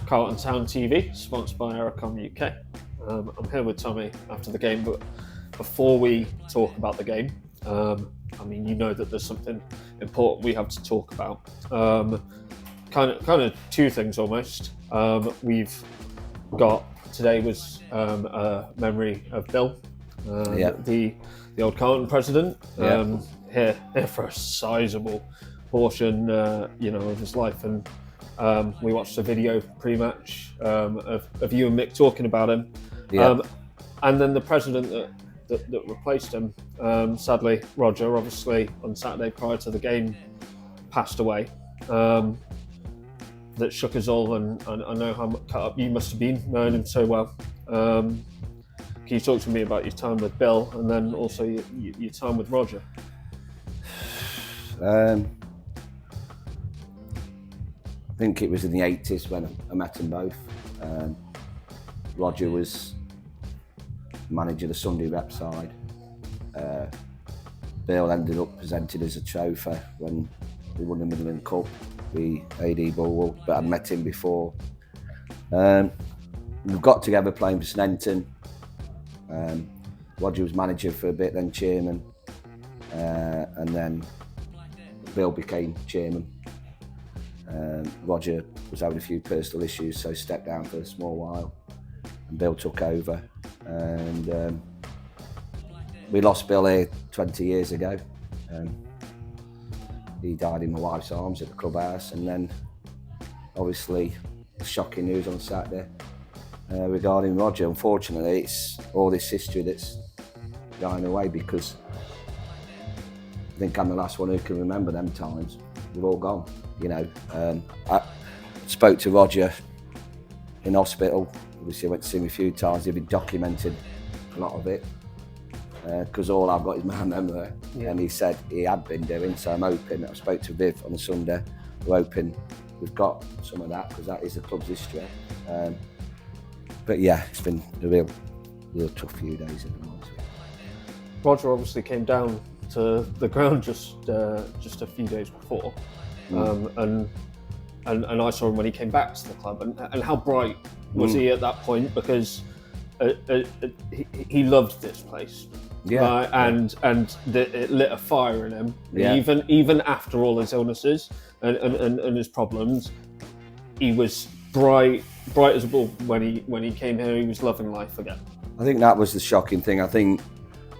Carlton Town TV, sponsored by Aerocom UK. I'm here with Tommy after the game, but before we talk about the game, I mean, you know that there's something important we have to talk about. Kind of two things almost. We've got today was a memory of Bill, the old Carlton president, here for a sizable portion, of his life, and we watched a video pre-match of you and Mick talking about him, and then the president that replaced him, sadly, Roger, obviously on Saturday prior to the game, passed away. That shook us all, and I know how cut up you must have been knowing him so well. Can you talk to me about your time with Bill and then also your time with Roger? I think it was in the 80s when I met them both. Roger was manager of the Sunday rep side. Bill ended up presented as a trophy when we won the Midland Cup, the AD Bullwell, but I'd met him before. We got together playing for Sneinton. Roger was manager for a bit, then chairman, and then Bill became chairman. Roger was having a few personal issues, so stepped down for a small while, and Bill took over. And we lost Bill here 20 years ago. He died in my wife's arms at the clubhouse, and then obviously shocking news on Saturday regarding Roger. Unfortunately, it's all this history that's dying away, because I think I'm the last one who can remember them times. They've all gone. I spoke to Roger in hospital. Obviously, I went to see him a few times. He'd been documented a lot of it, because all I've got is my memory. And he said he had been doing, so I'm hoping. I spoke to Viv on a Sunday. We're hoping we've got some of that, because that is the club's history. But yeah, it's been a real tough few days at the moment. Roger obviously came down to the ground just a few days before. And I saw him when he came back to the club, and how bright was he at that point, because he loved this place, and it lit a fire in him, even after all his illnesses and his problems. He was bright as a bull when he came here. He was loving life again. I think that was the shocking thing. I think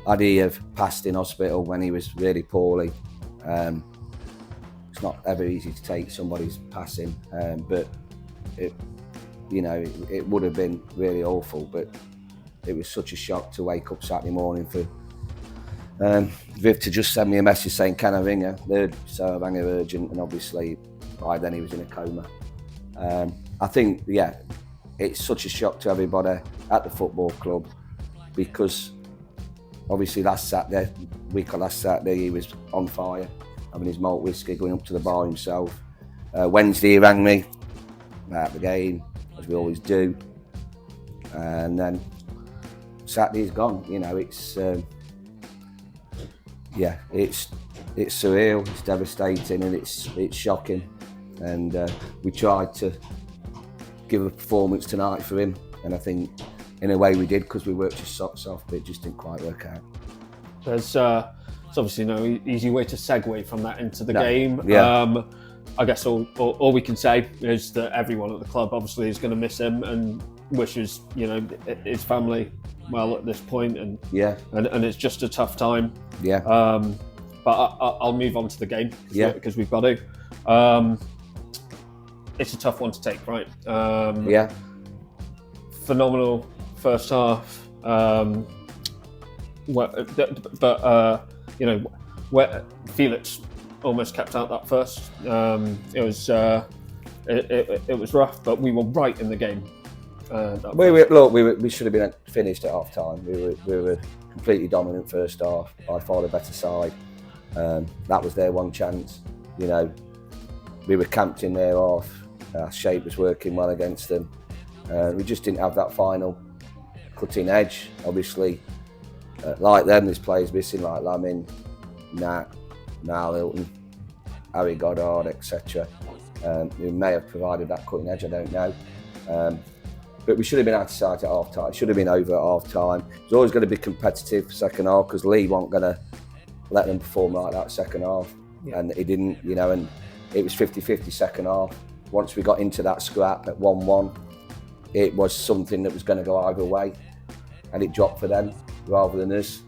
had he have passed in hospital when he was really poorly, it's not ever easy to take somebody's passing, but it would have been really awful. But it was such a shock to wake up Saturday morning for Viv to just send me a message saying, "Can I ring her?" So I rang her urgent, and obviously by then he was in a coma. I think, it's such a shock to everybody at the football club, because obviously last Saturday he was on fire, having his malt whiskey, going up to the bar himself. Wednesday he rang me about the game, as we always do, and then Saturday he's gone. It's surreal, it's devastating, and it's shocking. And we tried to give a performance tonight for him, and I think in a way we did, because we worked his socks off, but it just didn't quite work out. There's obviously no easy way to segue from that into the game. I guess all we can say is that everyone at the club obviously is going to miss him and wishes his family well at this point, and it's just a tough time. But I'll move on to the game because we've got to. It's a tough one to take, right? Phenomenal first half. you know, where Felix almost kept out that first. It was rough, but we were right in the game. We should have been finished at half time. We were completely dominant first half, by far the better side. That was their one chance. You know, we were camped in their half. Our shape was working well against them. We just didn't have that final cutting edge. Obviously, like them, there's players missing like Lamin, Nat, Niall Hilton, Harry Goddard, etc. Who may have provided that cutting edge, I don't know. But we should have been out of sight at half time. It should have been over at half time. It was always going to be competitive second half because Lee wasn't going to let them perform like that second half. Yeah. And he didn't, you know, and it was 50-50 second half. Once we got into that scrap at 1-1, it was something that was going to go either way. And it dropped for them rather than us.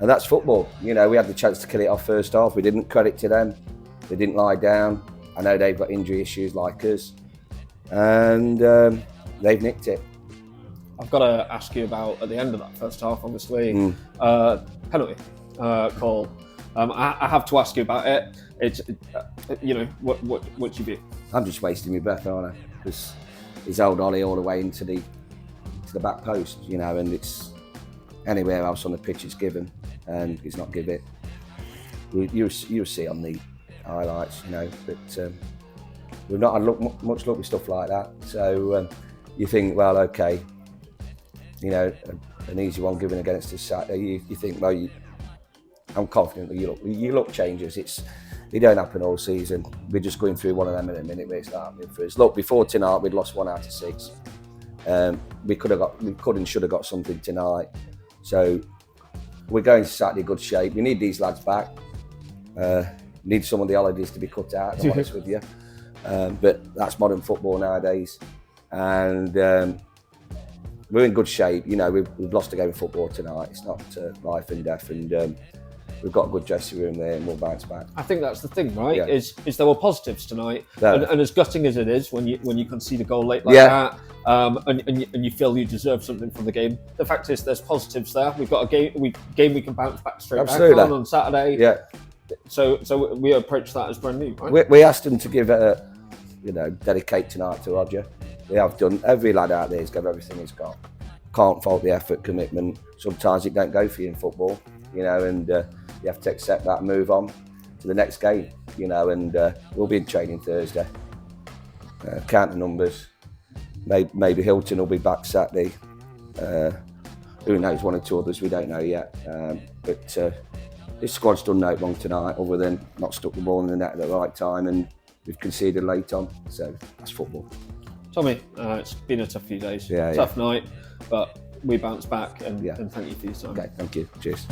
And that's football. You know, we had the chance to kill it off first half. We didn't. Credit to them. They didn't lie down. I know they've got injury issues like us. And they've nicked it. I've got to ask you about, at the end of that first half, obviously, penalty call. I have to ask you about it. It's, you know, what's your view? I'm just wasting my breath, aren't I? Because he's held Ollie all the way into the back post, you know, and it's anywhere else on the pitch it's given, and he's not give it. You'll see on the highlights, you know, but we've not had much luck with stuff like that. So you think, well, okay, you know, an easy one given against us Saturday. You think, well, I'm confident that your luck changes. It don't happen all season. We're just going through one of them in a minute where it's not happening for us. Look, before tonight, we'd lost 1 out of 6. We could and should have got something tonight. So we're going to Saturday good shape. We need these lads back. Need some of the holidays to be cut out, to be honest with you. But that's modern football nowadays. And we're in good shape. You know, we've lost a game of football tonight. It's not life and death. And we've got a good dressing room there and we'll bounce back. I think that's the thing, right? Yeah. Is there were positives tonight. Yeah. And as gutting as it is when you concede a goal late like that, and you feel you deserve something from the game, the fact is there's positives there. We've got a game we can bounce back straight back on Saturday. Yeah. So we approach that as brand new, right? We asked them to give dedicate tonight to Roger. They have done. Every lad out there has got everything he's got. Can't fault the effort, commitment. Sometimes it don't go for you in football, you know, and you have to accept that and move on to the next game, you know, and we'll be in training Thursday. Count the numbers. Maybe Hilton will be back Saturday. Who knows, 1 or 2 others, we don't know yet. But this squad's done no wrong tonight other than not stuck the ball in the net at the right time and we've conceded late on. So that's football. Tommy, it's been a tough few days. Yeah, tough night, but we bounce back and thank you for your time. Okay, thank you. Cheers.